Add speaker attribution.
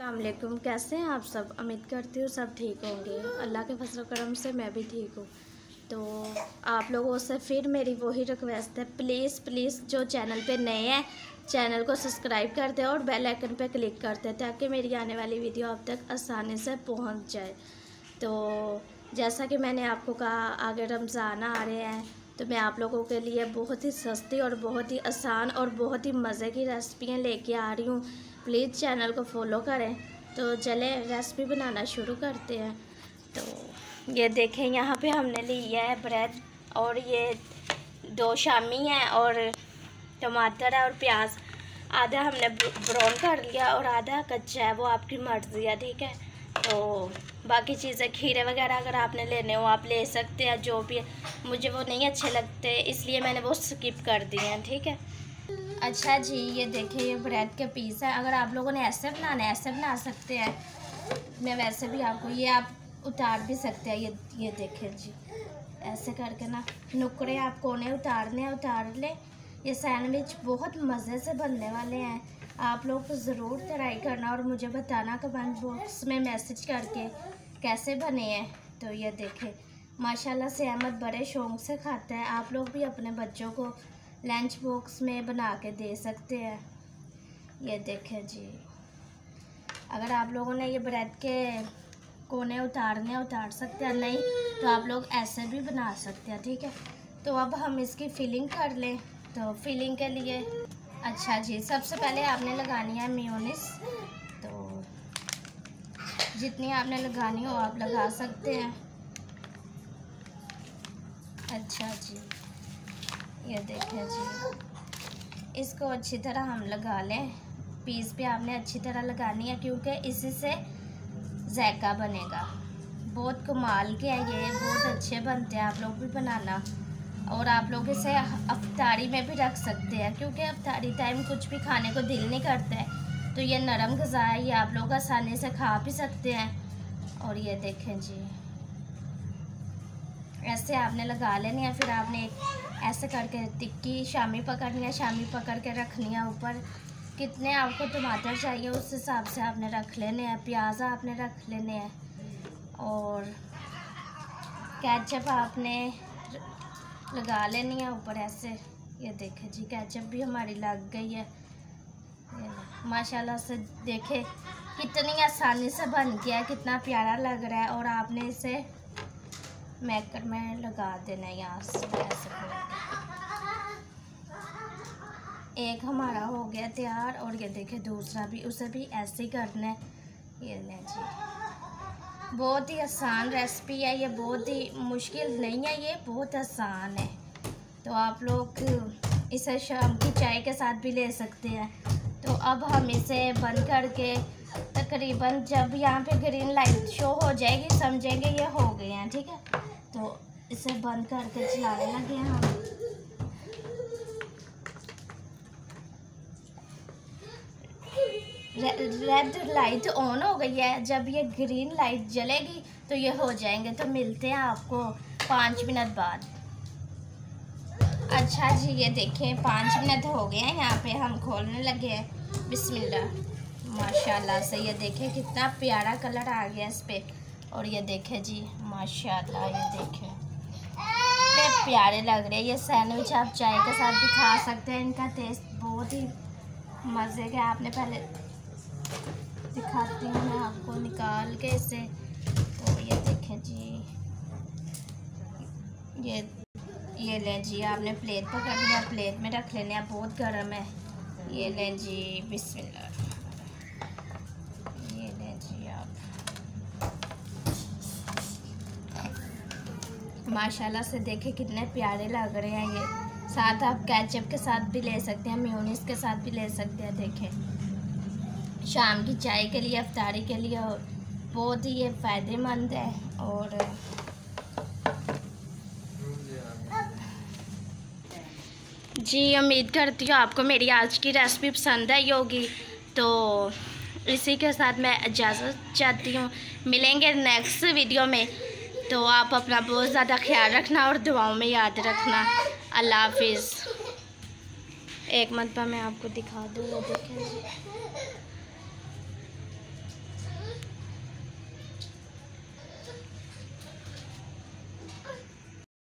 Speaker 1: अस्सलामुअलैकुम। कैसे हैं आप सब? उम्मीद करती हूँ सब ठीक होंगे। अल्लाह के फजल करम से मैं भी ठीक हूँ। तो आप लोगों से फिर मेरी वही रिक्वेस्ट है, प्लीज़ प्लीज़ जो चैनल पे नए हैं चैनल को सब्सक्राइब कर दें और बेल आइकन पे क्लिक कर दें ताकि मेरी आने वाली वीडियो आप तक आसानी से पहुँच जाए। तो जैसा कि मैंने आपको कहा, आगे रमज़ान आ रहे हैं तो मैं आप लोगों के लिए बहुत ही सस्ती और बहुत ही आसान और बहुत ही मज़े की रेसिपियाँ लेके आ रही हूँ। प्लीज़ चैनल को फॉलो करें। तो चले रेसिपी बनाना शुरू करते हैं। तो ये देखें, यहाँ पे हमने लिया है ब्रेड और ये 2 शामी हैं और टमाटर है और प्याज। आधा हमने ब्राउन कर लिया और आधा कच्चा है, वो आपकी मर्ज़ी है, ठीक है। तो बाकी चीज़ें खीरे वगैरह अगर आपने लेने हो आप ले सकते हैं, जो भी है। मुझे वो नहीं अच्छे लगते इसलिए मैंने वो स्किप कर दिए हैं, ठीक है। अच्छा जी, ये देखिए ये ब्रेड के पीस है। अगर आप लोगों ने ऐसे बनाना है ऐसे बना सकते हैं, मैं वैसे भी आपको ये आप उतार भी सकते हैं। ये देखिए जी, ऐसे करके ना नुकड़े आप कोने उतारने हैं, उतार लें। ये सैंडविच बहुत मज़े से बनने वाले हैं। आप लोग को ज़रूर ट्राई करना और मुझे बताना कमेंट बॉक्स में मैसेज करके कैसे बने हैं। तो ये देखें, माशाल्लाह से अहमद बड़े शौक़ से खाता है। आप लोग भी अपने बच्चों को लंच बॉक्स में बना के दे सकते हैं। ये देखें जी, अगर आप लोगों ने ये ब्रेड के कोने उतारने उतार सकते हैं, नहीं तो आप लोग ऐसे भी बना सकते हैं, ठीक है। तो अब हम इसकी फिलिंग कर लें। तो फिलिंग के लिए अच्छा जी, सबसे पहले आपने लगानी है मेयोनीज़। तो जितनी आपने लगानी हो आप लगा सकते हैं। अच्छा जी, ये देखें जी, इसको अच्छी तरह हम लगा लें। पीस पे आपने अच्छी तरह लगानी है क्योंकि इसी से जायका बनेगा। बहुत कमाल के हैं ये, बहुत अच्छे बनते हैं, आप लोग भी बनाना। और आप लोग इसे अफ्तारी में भी रख सकते हैं क्योंकि अफ्तारी टाइम कुछ भी खाने को दिल नहीं करता है। तो ये नरम ग़िज़ा है, ये आप लोग आसानी से खा भी सकते हैं। और ये देखें जी, ऐसे आपने लगा लेनी है। फिर आपने ऐसे करके टिक्की शामी पकड़नी है, शामी पकड़ के रखनी है ऊपर। कितने आपको टमाटर चाहिए उस हिसाब से आपने रख लेने हैं, प्याज आपने रख लेने हैं और केचप आपने लगा लेनी है ऊपर ऐसे। ये देखें जी, केचप भी हमारी लग गई है। माशाल्लाह से देखें कितनी आसानी से बन गया है, कितना प्यारा लग रहा है। और आपने इसे मैकर में लगा देना है यहाँ से ऐसे करके। एक हमारा हो गया तैयार और ये देखें दूसरा भी, उसे भी ऐसे ही करना है। ये लें जी, बहुत ही आसान रेसिपी है ये, बहुत ही मुश्किल नहीं है, ये बहुत आसान है। तो आप लोग इसे शाम की चाय के साथ भी ले सकते हैं। तो अब हम इसे बंद करके तकरीबन जब यहाँ पे ग्रीन लाइट शो हो जाएगी समझेंगे ये हो गए हैं, ठीक है। तो इसे बंद करके चलाने लगे हैं हम। रेड लाइट ऑन हो गई है, जब ये ग्रीन लाइट जलेगी तो ये हो जाएंगे। तो मिलते हैं आपको 5 मिनट बाद। अच्छा जी, ये देखें 5 मिनट हो गए हैं, यहाँ पे हम खोलने लगे हैं। बिस्मिल्लाह, माशाल्लाह से ये देखें कितना प्यारा कलर आ गया इस पे। और ये देखें जी माशाल्लाह, ये देखें कितने प्यारे लग रहे हैं। ये सैंडविच आप चाय के साथ भी खा सकते हैं, इनका टेस्ट बहुत ही मज़े का। आपने पहले दिखाती हूँ मैं आपको निकाल के इसे। तो ये देखें जी, ये लें जी, आपने प्लेट पकड़ लिया, प्लेट में रख लेने, बहुत गर्म है। ये लें जी, बिस्मिल्लाह, ये लें जी आप। माशाल्लाह से देखें कितने प्यारे लग रहे हैं ये। साथ आप केचप के साथ भी ले सकते हैं, मेयोनीज़ के साथ भी ले सकते हैं। देखें शाम की चाय के लिए, अफ्तारी के लिए बहुत ही ये फ़ायदेमंद है। और जी, उम्मीद करती हूँ आपको मेरी आज की रेसिपी पसंद आई होगी। तो इसी के साथ मैं इजाज़त चाहती हूँ, मिलेंगे नेक्स्ट वीडियो में। तो आप अपना बहुत ज़्यादा ख्याल रखना और दुआओं में याद रखना। अल्लाह हाफिज़। एक मरतबा मैं आपको दिखा दूँ, देखें जी।